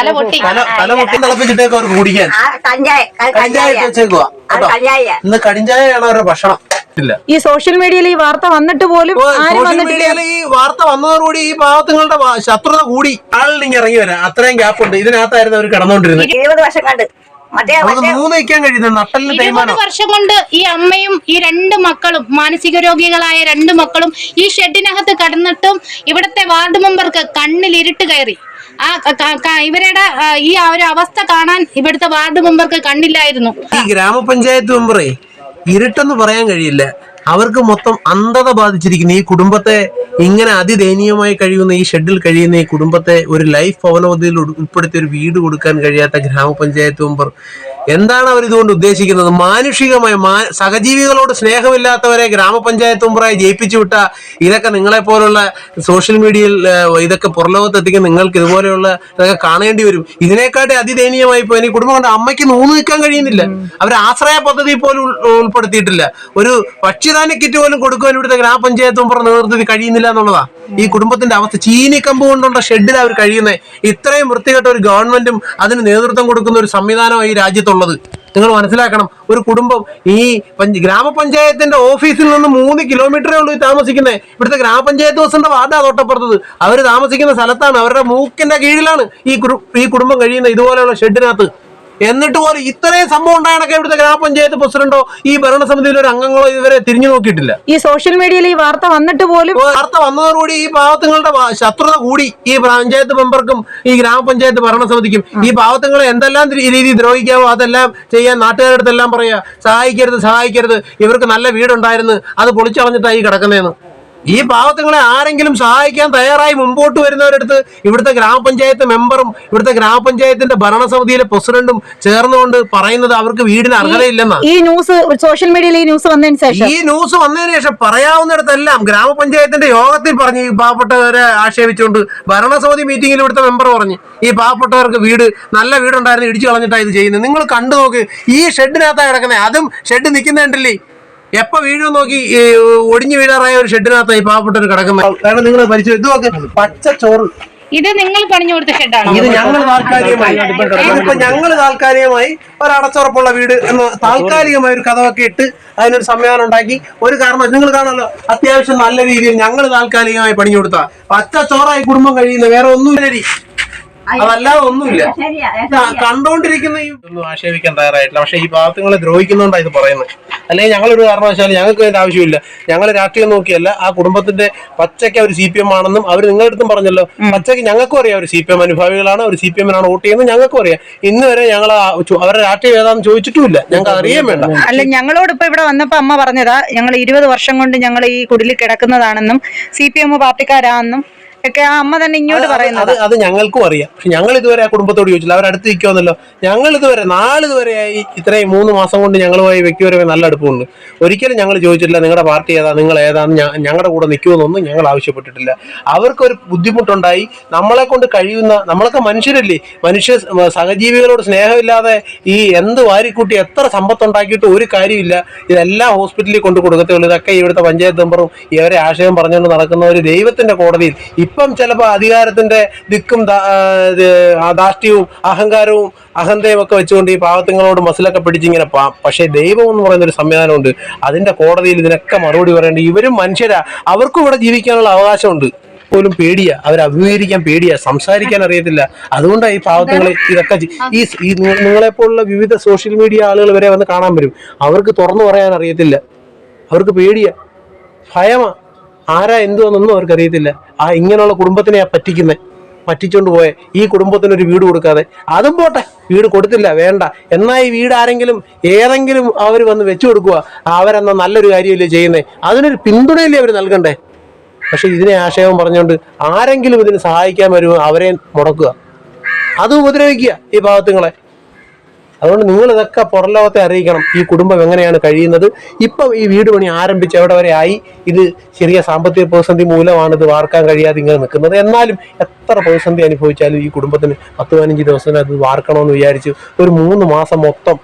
തല പൊട്ടി തിളപ്പിച്ചിട്ടേക്ക് അവർക്ക് കുടിക്കാൻ ഇന്ന് കടിഞ്ചായാണ് അവരുടെ ഭക്ഷണം. ഈ സോഷ്യൽ മീഡിയയിൽ ഈ വാർത്ത വന്നിട്ട് പോലും സോഷ്യൽ മീഡിയയിൽ ഈ വാർത്ത വന്നതോടുകൂടി ഈ പാവത്തുങ്ങളുടെ ശത്രുത കൂടി ആളിങ്ങനെ ഇറങ്ങി വരാം. അത്രയും ഗ്യാപ്പ് ഉണ്ട്. ഇതിനകത്തായിരുന്നു അവർ കിടന്നുകൊണ്ടിരുന്നത്. 20 വർഷം കണ്ട് 20 വർഷം കൊണ്ട് ഈ അമ്മയും ഈ 2 മക്കളും മാനസിക രോഗികളായ 2 മക്കളും ഈ ഷെഡിനകത്ത് കടന്നിട്ടും ഇവിടുത്തെ വാർഡ് മെമ്പർക്ക് കണ്ണിൽ ഇരുട്ട് കയറി. ഇവരുടെ ഈ ഒരു അവസ്ഥ കാണാൻ ഇവിടുത്തെ വാർഡ് മെമ്പർക്ക് കണ്ണില്ലായിരുന്നു. ഈ ഗ്രാമപഞ്ചായത്ത് മെമ്പറേ ഇരുട്ടെന്ന് പറയാൻ കഴിയില്ല. അവർക്ക് മൊത്തം അന്ധത ബാധിച്ചിരിക്കുന്നു. ഈ കുടുംബത്തെ ഇങ്ങനെ അതിദയനീയമായി കഴിയുന്ന ഈ ഷെഡിൽ കഴിയുന്ന ഈ കുടുംബത്തെ ഒരു ലൈഫ് ഭവനപദ്ധതിയിൽ ഉൾപ്പെടുത്തി ഒരു വീട് കൊടുക്കാൻ കഴിയാത്ത ഗ്രാമപഞ്ചായത്ത് മെമ്പർ എന്താണ് അവർ ഇതുകൊണ്ട് ഉദ്ദേശിക്കുന്നത്? മാനുഷികമായ സഹജീവികളോട് സ്നേഹമില്ലാത്തവരെ ഗ്രാമപഞ്ചായത്ത് മെമ്പറായി ജയിപ്പിച്ചു വിട്ട ഇതൊക്കെ നിങ്ങളെ പോലുള്ള സോഷ്യൽ മീഡിയയിൽ ഇതൊക്കെ പുറലോകത്ത് എത്തിക്കാൻ നിങ്ങൾക്ക് ഇതുപോലെയുള്ള ഇതൊക്കെ കാണേണ്ടി വരും. ഇതിനെക്കാട്ടി അതിദയനീയമായി പോയി. ഈ കുടുംബം കൊണ്ട് അമ്മയ്ക്ക് നൂന്ന് നിൽക്കാൻ കഴിയുന്നില്ല. അവർ ആശ്രയ പദ്ധതി പോലും ഉൾപ്പെടുത്തിയിട്ടില്ല. ഒരു ഭക്ഷ്യധാന്യ കിറ്റ് പോലും കൊടുക്കുവാൻ ഇവിടുത്തെ ഗ്രാമപഞ്ചായത്ത് മെമ്പർ നേതൃത്വത്തിൽ കഴിയുന്നില്ല എന്നുള്ളതാ ഈ കുടുംബത്തിന്റെ അവസ്ഥ. ചീനിക്കമ്പ് കൊണ്ടുള്ള ഷെഡിൽ അവർ കഴിയുന്നത്. ഇത്രയും വൃത്തികെട്ട ഒരു ഗവൺമെന്റും അതിന് നേതൃത്വം കൊടുക്കുന്ന ഒരു സംവിധാനമാണ് ഈ രാജ്യത്തുള്ളത്. നിങ്ങൾ മനസ്സിലാക്കണം. ഒരു കുടുംബം ഈ ഗ്രാമപഞ്ചായത്തിന്റെ ഓഫീസിൽ നിന്ന് 3 കിലോമീറ്ററേ ഉള്ളൂ താമസിക്കുന്നത്. ഇവിടുത്തെ ഗ്രാമപഞ്ചായത്ത് ബസിന്റെ വാർഡാ തൊട്ടപ്പുറത്തത്. അവർ താമസിക്കുന്ന സ്ഥലത്താണ്, അവരുടെ മൂക്കിന്റെ കീഴിലാണ് ഈ കുടുംബം കഴിയുന്നത് ഇതുപോലെയുള്ള ഷെഡിനകത്ത്. എന്നിട്ട് പോലും ഇത്രയും സംഭവം ഉണ്ടായണൊക്കെ ഇവിടുത്തെ ഗ്രാമപഞ്ചായത്ത് പ്രസിഡന്റോ ഈ ഭരണസമിതിയിലെ ഒരു അംഗങ്ങളോ ഇതുവരെ തിരിഞ്ഞു നോക്കിയിട്ടില്ല. ഈ സോഷ്യൽ മീഡിയയിൽ ഈ വാർത്ത വന്നിട്ട് പോലും വാർത്ത വന്നതോടുകൂടി ഈ പാവത്തുങ്ങളുടെ ശത്രുത കൂടി ഈ പഞ്ചായത്ത് മെമ്പർക്കും ഈ ഗ്രാമപഞ്ചായത്ത് ഭരണസമിതിക്കും. ഈ പാവത്തുങ്ങളെ എന്തെല്ലാം രീതി ദ്രോഹിക്കാവോ അതെല്ലാം ചെയ്യാൻ നാട്ടുകാരുടെ അടുത്തെല്ലാം പറയാ. സഹായിക്കരുത്, ഇവർക്ക് നല്ല വീടുണ്ടായിരുന്നു, അത് പൊളിച്ചളഞ്ഞിട്ടായി കിടക്കുന്നതെന്ന്. ഈ പാവത്തുങ്ങളെ ആരെങ്കിലും സഹായിക്കാൻ തയ്യാറായി മുമ്പോട്ട് വരുന്നവരടുത്ത് ഇവിടുത്തെ ഗ്രാമപഞ്ചായത്ത് മെമ്പറും ഇവിടുത്തെ ഗ്രാമപഞ്ചായത്തിന്റെ ഭരണസമിതിയിലെ പ്രസിഡന്റും ചേർന്നുകൊണ്ട് പറയുന്നത് അവർക്ക് വീടിന് അർഹതയില്ലെന്നാണ്. ഈ ന്യൂസ് സോഷ്യൽ മീഡിയയിൽ ഈ ന്യൂസ് വന്നതിന് ശേഷം പറയാവുന്നിടത്തെല്ലാം ഗ്രാമപഞ്ചായത്തിന്റെ യോഗത്തിൽ പറഞ്ഞു ഈ പാവപ്പെട്ടവരെ ആക്ഷേപിച്ചുകൊണ്ട് ഭരണസമിതി മീറ്റിംഗിൽ ഇവിടുത്തെ മെമ്പർ പറഞ്ഞു ഈ പാവപ്പെട്ടവർക്ക് നല്ല വീടുണ്ടായിരുന്നു ഇടിച്ചു കളഞ്ഞിട്ടാണ് ഇത് ചെയ്യുന്നത്. നിങ്ങൾ കണ്ടു നോക്ക്. ഈ ഷെഡിനകത്താണ് കിടക്കുന്നത്. അതും ഷെഡ് നിൽക്കുന്നുണ്ടല്ലേ, എപ്പോ വീഴും നോക്കി ഒടിഞ്ഞു വീഴാറായ ഒരു ഷെഡിനകത്ത് ഈ പാവപ്പെട്ടവർ കിടക്കുന്നത്. കാരണം നിങ്ങൾ പരിചയം ഇത് നോക്ക്, പച്ച ചോറ്. ഇത് നിങ്ങൾ പണിഞ്ഞു കൊടുത്ത ഷെഡാണോ? ഇത് ഞങ്ങൾ താൽക്കാലികമായി ഒരു അടച്ചുറപ്പുള്ള വീട് എന്ന് താൽക്കാലികമായി ഒരു കഥവൊക്കെ ഇട്ട് അതിനൊരു സംവിധാനം ഉണ്ടാക്കി. ഒരു കാരണം നിങ്ങൾ കാണല്ലോ, അത്യാവശ്യം നല്ല രീതിയിൽ ഞങ്ങൾ താൽക്കാലികമായി പണിഞ്ഞു കൊടുത്ത പച്ച ചോറായി കുടുംബം കഴിയുന്ന വേറെ ഒന്നുമില്ല. അതല്ലാതെ ഒന്നുമില്ല. കണ്ടോണ്ടിരിക്കുന്ന ഒന്നും ആക്ഷേപിക്കാൻ തയ്യാറായിട്ടില്ല. പക്ഷെ ഈ പാവത്തുങ്ങളെ ദ്രോഹിക്കുന്നോണ്ടാണ് ഇത് പറയുന്നത്. അല്ലെങ്കിൽ ഞങ്ങളൊരു കാരണവശാലും ഞങ്ങൾക്ക് അതിന്റെ ആവശ്യമില്ല. ഞങ്ങൾ രാഷ്ട്രീയം നോക്കിയല്ല. ആ കുടുംബത്തിന്റെ പച്ചയ്ക്ക് അവർ CPM ആണെന്നും അവർ നിങ്ങളുടെ അടുത്തും പറഞ്ഞല്ലോ. പച്ചയ്ക്ക് ഞങ്ങൾക്കും അറിയാം അവർ CPM അനുഭാവികളാണ്, അവർ CPM-നാണ് വോട്ട് ചെയ്യുന്നത് ഞങ്ങൾക്കും അറിയാം. ഇന്ന് വരെ ഞങ്ങൾ അവരുടെ രാഷ്ട്രീയം ഏതാണെന്ന് ചോദിച്ചിട്ടുമില്ല. ഞങ്ങൾക്ക് അറിയാൻ വേണ്ട. അല്ല, ഞങ്ങളോട് ഇപ്പൊ ഇവിടെ വന്നപ്പോ അമ്മ പറഞ്ഞതാ ഞങ്ങൾ 20 വർഷം കൊണ്ട് ഞങ്ങൾ ഈ കുടിലിൽ കിടക്കുന്നതാണെന്നും CPM പാർട്ടിക്കാരാണെന്നും ഒക്കെ ആ അമ്മ തന്നെ ഇങ്ങോട്ട് പറയുന്നത്. അത് ഞങ്ങൾക്കും അറിയാം. പക്ഷെ ഞങ്ങൾ ഇതുവരെ ആ കുടുംബത്തോട് ചോദിച്ചില്ല. അവരടുത്ത് നിൽക്കുമെന്നല്ലോ. ഞങ്ങൾ ഇതുവരെ നാളിതുവരെയായി ഇത്രയും 3 മാസം കൊണ്ട് ഞങ്ങളുമായി വ്യക്തിപരമായി നല്ല അടുപ്പമുണ്ട്. ഒരിക്കലും ഞങ്ങൾ ചോദിച്ചിട്ടില്ല നിങ്ങളുടെ പാർട്ടി ഏതാ, നിങ്ങൾ ഏതാന്ന് ഞങ്ങളുടെ കൂടെ നിൽക്കുമെന്നൊന്നും ഞങ്ങൾ ആവശ്യപ്പെട്ടിട്ടില്ല. അവർക്കൊരു ബുദ്ധിമുട്ടുണ്ടായി. നമ്മളെ കൊണ്ട് കഴിയുന്ന, നമ്മളൊക്കെ മനുഷ്യരല്ലേ, സഹജീവികളോട് സ്നേഹമില്ലാതെ ഈ എന്ത് വാരിക്കൂട്ടി എത്ര സമ്പത്തുണ്ടാക്കിയിട്ട് ഒരു കാര്യമില്ല. ഇതെല്ലാം ഹോസ്പിറ്റലിൽ കൊണ്ട് കൊടുക്കത്തേ ഉള്ളൂ. ഇതൊക്കെ ഇവിടുത്തെ പഞ്ചായത്ത് മെമ്പറും ഇവരെ ആശയം പറഞ്ഞുകൊണ്ട് നടക്കുന്ന ഒരു ദൈവത്തിന്റെ കോടതിയിൽ ഇപ്പം ചിലപ്പോൾ അധികാരത്തിന്റെ ദിക്കും ധാർഷ്ട്യവും അഹങ്കാരവും അഹന്തയും ഒക്കെ വെച്ചുകൊണ്ട് ഈ പാവത്തുങ്ങളോട് മസിലൊക്കെ പിടിച്ചിങ്ങനെ പക്ഷേ ദൈവം എന്ന് പറയുന്ന ഒരു സംവിധാനമുണ്ട്. അതിന്റെ കോടതിയിൽ ഇതിനൊക്കെ മറുപടി പറയേണ്ടത് ഇവരും മനുഷ്യരാ. അവർക്കും ഇവിടെ ജീവിക്കാനുള്ള അവകാശമുണ്ട്. പോലും പേടിയാ, അവർ അഭിമുഖീകരിക്കാൻ പേടിയാ, സംസാരിക്കാൻ അറിയത്തില്ല. അതുകൊണ്ടാണ് ഈ പാവത്തുങ്ങളെ ഇതൊക്കെ ഈ നിങ്ങളെപ്പോലുള്ള വിവിധ സോഷ്യൽ മീഡിയ ആളുകൾ വരെ വന്ന് കാണാൻ വരും. അവർക്ക് തുറന്നു പറയാൻ അറിയത്തില്ല. അവർക്ക് പേടിയാ, ഭയമാ. ആരാ എന്തുവെന്നൊന്നും അവർക്കറിയത്തില്ല. ഇങ്ങനെയുള്ള കുടുംബത്തിനെയാ പറ്റിച്ചോണ്ട് പോയെ. ഈ കുടുംബത്തിനൊരു വീട് കൊടുക്കാതെ, അതും പോട്ടെ, വീട് കൊടുത്തില്ല വേണ്ട, എന്നാൽ ഈ വീട് ഏതെങ്കിലും അവർ വന്ന് വെച്ചു കൊടുക്കുക. അവരെന്നാ നല്ലൊരു കാര്യമല്ലേ ചെയ്യുന്നത്, അതിനൊരു പിന്തുണയല്ലേ അവർ നൽകണ്ടേ. പക്ഷെ ഇതിനെ ആശയം പറഞ്ഞുകൊണ്ട് ആരെങ്കിലും ഇതിന് സഹായിക്കാൻ വരുമോ അവരെ മുടക്കുക, അത് ഉപദ്രവിക്കുക ഈ പാവത്തുങ്ങളെ. അതുകൊണ്ട് നിങ്ങൾ ഇതൊക്കെ പുറംലോകത്തെ അറിയിക്കണം. ഈ കുടുംബം എങ്ങനെയാണ് കഴിയുന്നത്. ഇപ്പം ഈ വീട് പണി ആരംഭിച്ച് എവിടെ വരെ ആയി. ഇത് ചെറിയ സാമ്പത്തിക പ്രതിസന്ധി മൂലമാണ് ഇത് വാർക്കാൻ കഴിയാതെ ഇങ്ങനെ നിൽക്കുന്നത്. എന്നാലും എത്ര പ്രതിസന്ധി അനുഭവിച്ചാലും ഈ കുടുംബത്തിന് 10-15 ദിവസത്തിന് അത് വാർക്കണമെന്ന് വിചാരിച്ച് ഒരു 3 മാസം മൊത്തം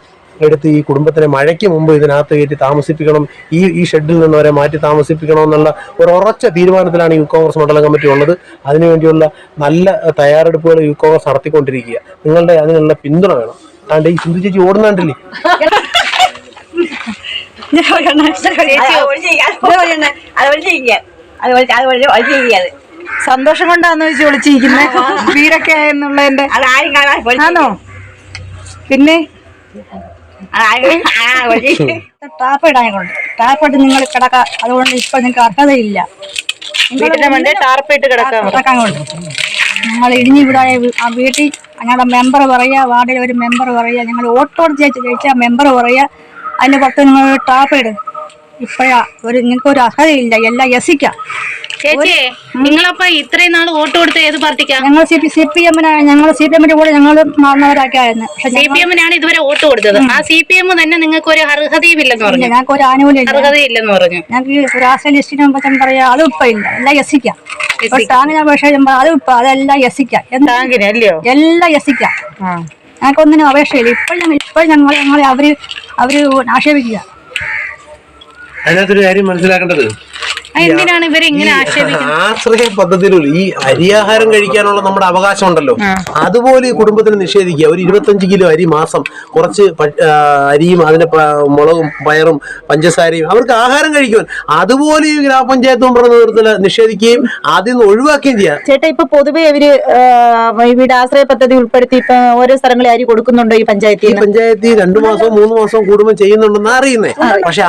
എടുത്ത് ഈ കുടുംബത്തിനെ മഴയ്ക്ക് മുമ്പ് ഇതിനകത്ത് കയറ്റി താമസിപ്പിക്കണം, ഈ ഷെഡിൽ നിന്ന് വരെ മാറ്റി താമസിപ്പിക്കണമെന്നുള്ള ഒരു ഉറച്ച തീരുമാനത്തിലാണ് യൂത്ത് കോൺഗ്രസ് മണ്ഡലം കമ്മിറ്റി ഉള്ളത്. അതിനുവേണ്ടിയുള്ള നല്ല തയ്യാറെടുപ്പുകൾ യൂത്ത് കോൺഗ്രസ് നടത്തിക്കൊണ്ടിരിക്കുക. നിങ്ങളുടെ അതിനുള്ള പിന്തുണ വേണം. അതുകൊണ്ട് ഈ സിന്ധു ചേച്ചി ഓടുന്നാണ്ടില്ലേ, സന്തോഷം കൊണ്ടാന്ന് വെച്ച് വിളിച്ചിരിക്കുന്നത് വീടൊക്കെ എന്നുള്ളതിന്റെ ആണോ? പിന്നെ ടാപ്പ് ഇടാനുണ്ട്, ടാപ്പ് ഇട്ട് നിങ്ങൾ കിടക്കാം. അതുകൊണ്ട് ഇപ്പൊ നിങ്ങൾക്ക് അർഹതയില്ല. വീട്ടിന്റെ മണ്ടേ ടാർപ്പിട്ട് കിടക്കാൻ കൊണ്ട് ഞങ്ങൾ ഇടിഞ്ഞു വിടായ ആ വീട്ടിൽ ഞങ്ങളുടെ മെമ്പർ പറയാ, വാർഡിലെ ഒരു മെമ്പർ പറയാ, ഞങ്ങൾ ഓട്ടോട് ജയിച്ച മെമ്പർ പറയാ, അതിന് പുറത്ത് നിങ്ങൾ ടാപ്പ് ഇടും. ഇപ്പഴാ നിങ്ങൾക്ക് ഒരു അർഹതയില്ല, എല്ലാം യസിക്കാം. ചേച്ചിയെ, നിങ്ങളപ്പോ ഇത്രയും നാൾ വോട്ട് കൊടുത്ത ഏത് പാർട്ടിക്കാ? ഞങ്ങൾ CPM-നാണ്. ഞങ്ങൾ CPM-ന്റെ കൂടെ ഞങ്ങൾ മാറുന്നവരൊക്കെയായിരുന്നു. CPM-നാണ് ഇതുവരെ വോട്ട് കൊടുത്തത്. ആ CPM തന്നെ നിങ്ങൾക്ക് ഒരു അർഹതയും ഇല്ലെന്ന് പറഞ്ഞു. ഞങ്ങൾക്ക് ഒരു ആനുകൂല്യം അർഹതയില്ലെന്ന് പറഞ്ഞു. ഞങ്ങൾക്ക് രാഷ്ട്രീയ ലിസ്റ്റിനെ പറ്റി പറയാ, അതും ഇപ്പൊ ഇല്ല, എല്ലാം യസിക്കാം. ടാങ്കിന് അപേക്ഷ അതും ഇപ്പൊ അതെല്ലാം യസിക്കാം, എല്ലാം യസിക്കാം. ഞങ്ങൾക്കൊന്നിനും അപേക്ഷയില്ല. ഇപ്പോൾ ഞങ്ങളെ അവര് ആക്ഷേപിക്കുക. അതിനകത്തൊരു കാര്യം മനസ്സിലാക്കേണ്ടത്, എന്തിനാണ് ഇവര് ഇങ്ങനെ ആക്ഷേപിക്കുന്നത്? ആശ്രയ പദ്ധതിയിലുള്ള ഈ അരിയാഹാരം കഴിക്കാനുള്ള നമ്മുടെ അവകാശം ഉണ്ടല്ലോ, അതുപോലെ ഈ കുടുംബത്തിന് നിഷേധിക്കുക. ഒരു 25 കിലോ അരി മാസം, കുറച്ച് അരിയും അതിന്റെ മുളകും പയറും പഞ്ചസാരയും അവർക്ക് ആഹാരം കഴിക്കുവാൻ, അതുപോലെ ഈ ഗ്രാമപഞ്ചായത്ത് മെമ്പറുടെ നേതൃത്വത്തിൽ നിഷേധിക്കുകയും അതിൽ നിന്ന് ഒഴിവാക്കുകയും ചെയ്യാം. ചേട്ടാ, ഇപ്പൊ പൊതുവെ അവര് വീട് ആശ്രയ പദ്ധതി ഉൾപ്പെടുത്തി ഇപ്പൊ ഓരോ സ്ഥലങ്ങളിൽ അരി കൊടുക്കുന്നുണ്ടോ ഈ പഞ്ചായത്തിൽ? ഈ പഞ്ചായത്തിൽ 2 മാസവും 3 മാസവും കൂടുമ്പോൾ ചെയ്യുന്നുണ്ടെന്ന് അറിയുന്നേ. പക്ഷെ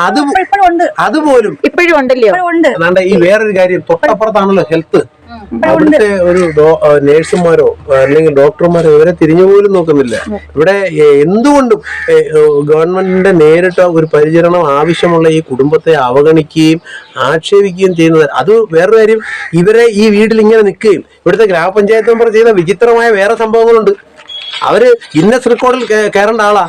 അതുപോലും ഇപ്പോഴും ഉണ്ടല്ലോ. അതാണ്ട് ഈ വേറൊരു കാര്യം, തൊട്ടപ്പുറത്താണല്ലോ ഹെൽത്ത്. അവിടുത്തെ ഒരു നേഴ്സുമാരോ അല്ലെങ്കിൽ ഡോക്ടർമാരോ ഇവരെ തിരിഞ്ഞു പോലും നോക്കുന്നില്ല. ഇവിടെ എന്തുകൊണ്ടും ഗവൺമെന്റിന്റെ നേരിട്ട് ഒരു പരിചരണം ആവശ്യമുള്ള ഈ കുടുംബത്തെ അവഗണിക്കുകയും ആക്ഷേപിക്കുകയും ചെയ്യുന്നത്. അത് വേറൊരു കാര്യം, ഇവരെ ഈ വീട്ടിൽ ഇങ്ങനെ നിൽക്കുകയും ഇവിടുത്തെ ഗ്രാമപഞ്ചായത്ത് മെമ്പർ ചെയ്ത വിചിത്രമായ വേറെ സംഭവങ്ങളുണ്ട്. അവര് ഗിന്നസ് റെക്കോർഡിൽ കയറേണ്ട ആളാ.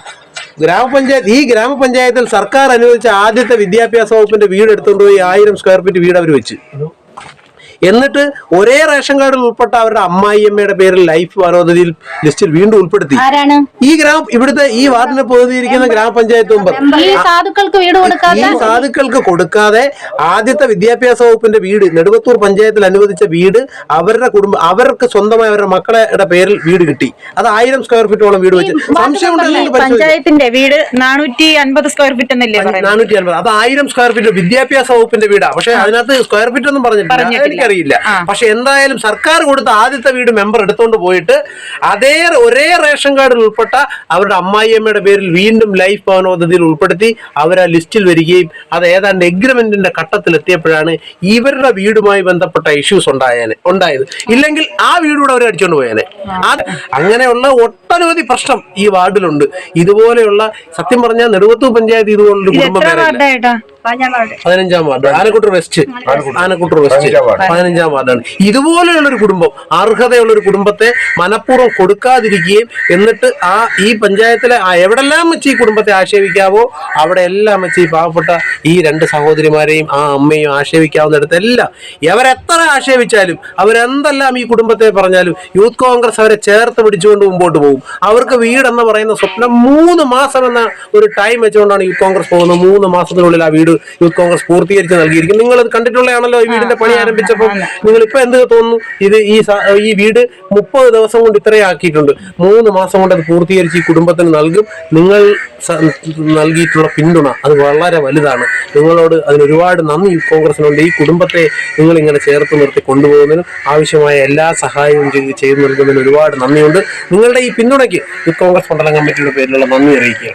ഈ ഗ്രാമപഞ്ചായത്തിൽ സർക്കാർ അനുവദിച്ച ആദ്യത്തെ വിദ്യാഭ്യാസ വകുപ്പിന്റെ വീട് എടുത്തുകൊണ്ട് പോയി 1000 സ്ക്വയർ ഫീറ്റ് വീട് അവർ വെച്ച്. എന്നിട്ട് ഒരേ റേഷൻ കാർഡിൽ ഉൾപ്പെട്ട അവരുടെ അമ്മായിയമ്മയുടെ പേരിൽ ലൈഫ് പദ്ധതിയിൽ ലിസ്റ്റിൽ വീണ്ടും ഉൾപ്പെടുത്തി. ഇവിടുത്തെ ഈ വാർഡിനെ പ്രതിനിധീകരിക്കുന്ന ഗ്രാമപഞ്ചായത്ത് മെമ്പർ ഈ സാധുക്കൾക്ക് കൊടുക്കാതെ ആദ്യത്തെ വിദ്യാഭ്യാസ വകുപ്പിന്റെ വീട് നെടുവത്തൂർ പഞ്ചായത്തിൽ അനുവദിച്ച വീട് അവർക്ക് സ്വന്തമായി അവരുടെ മക്കളുടെ പേരിൽ വീട് കിട്ടി. അത് 1000 സ്ക്വയർ ഫീറ്റോളം വീട് വെച്ച്. പഞ്ചായത്തിന്റെ വീട് 450 സ്ക്വയർ ഫീറ്റ് എന്നല്ലേ? 450. അത് 1000 സ്ക്വയർ ഫീറ്റ് വിദ്യാഭ്യാസ വകുപ്പിന്റെ വീടാ. പക്ഷെ അതിനകത്ത് സ്ക്വയർ ഫീറ്റ് ഒന്നും പറഞ്ഞിട്ടില്ല. അറിയില്ല. പക്ഷെ എന്തായാലും സർക്കാർ കൊടുത്ത ആദ്യത്തെ വീട് മെമ്പർ എടുത്തോണ്ട് പോയിട്ട് ഒരേ റേഷൻ കാർഡിൽ ഉൾപ്പെട്ട അവരുടെ അമ്മായിയമ്മയുടെ പേരിൽ വീണ്ടും ലൈഫ് ഭവന പദ്ധതിയിൽ ഉൾപ്പെടുത്തി അവരാ ലിസ്റ്റിൽ വരികയും അത് ഏതാണ്ട് എഗ്രിമെന്റിന്റെ ഘട്ടത്തിൽ എത്തിയപ്പോഴാണ് ഇവരുടെ വീടുമായി ബന്ധപ്പെട്ട ഇഷ്യൂസ് ഉണ്ടായത്. ഇല്ലെങ്കിൽ ആ വീടുകൂടെ അവർ അടിച്ചോണ്ട് പോയേനെ. അങ്ങനെയുള്ള ഒട്ടനവധി പ്രശ്നം ഈ വാർഡിലുണ്ട്. ഇതുപോലെയുള്ള സത്യം പറഞ്ഞാൽ നെടുവത്തൂർ പഞ്ചായത്ത് ഇതുപോലൊരു കുടുംബം 15-ാം വാർഡ്, ആനക്കുട്ടൂർ വെസ്റ്റ് 15-ാം വാർഡാണ്. ഇതുപോലെയുള്ളൊരു കുടുംബം, അർഹതയുള്ളൊരു കുടുംബത്തെ മനഃപൂർവ്വം കൊടുക്കാതിരിക്കുകയും എന്നിട്ട് ഈ പഞ്ചായത്തിലെ എവിടെല്ലാം വെച്ച് ഈ കുടുംബത്തെ ആക്ഷേപിക്കാവോ അവിടെ എല്ലാം വെച്ച് ഈ പാവപ്പെട്ട ഈ 2 സഹോദരിമാരെയും ആ അമ്മയും ആക്ഷേപിക്കാവുന്നിടത്തെല്ലാം എവരെത്ര ആക്ഷേപിച്ചാലും അവരെന്തെല്ലാം ഈ കുടുംബത്തെ പറഞ്ഞാലും യൂത്ത് കോൺഗ്രസ് അവരെ ചേർത്ത് പിടിച്ചുകൊണ്ട് മുമ്പോട്ട് പോകും. അവർക്ക് വീടെന്ന് പറയുന്ന സ്വപ്നം 3 മാസം എന്ന ഒരു ടൈം വെച്ചുകൊണ്ടാണ് യൂത്ത് കോൺഗ്രസ് പോകുന്നത്. 3 മാസത്തിനുള്ളിൽ ആ വീട് യൂത്ത് കോൺഗ്രസ് പൂർത്തീകരിച്ച് നൽകിയിരിക്കും. നിങ്ങൾ അത് കണ്ടിട്ടുള്ളതാണല്ലോ. ഈ വീടിന്റെ പണി ആരംഭിച്ചപ്പോൾ നിങ്ങൾ ഇപ്പൊ എന്ത് തോന്നുന്നു? ഈ വീട് 30 ദിവസം കൊണ്ട് ഇത്രയും ആക്കിയിട്ടുണ്ട്. 3 മാസം കൊണ്ട് അത് പൂർത്തീകരിച്ച് ഈ കുടുംബത്തിന് നൽകും. നിങ്ങൾ നൽകിയിട്ടുള്ള പിന്തുണ അത് വളരെ വലുതാണ്. നിങ്ങളോട് അതിന് ഒരുപാട് നന്ദി യൂത്ത് കോൺഗ്രസിനുണ്ട്. ഈ കുടുംബത്തെ നിങ്ങൾ ഇങ്ങനെ ചേർത്ത് നിർത്തി കൊണ്ടുപോകുന്നതിനും ആവശ്യമായ എല്ലാ സഹായവും ചെയ്തു നൽകുന്നതിന് ഒരുപാട് നന്ദിയുണ്ട്. നിങ്ങളുടെ ഈ പിന്തുണയ്ക്ക് യൂത്ത് കോൺഗ്രസ് മണ്ഡലം കമ്മിറ്റിയുടെ പേരിലുള്ള നന്ദി അറിയിക്കുക.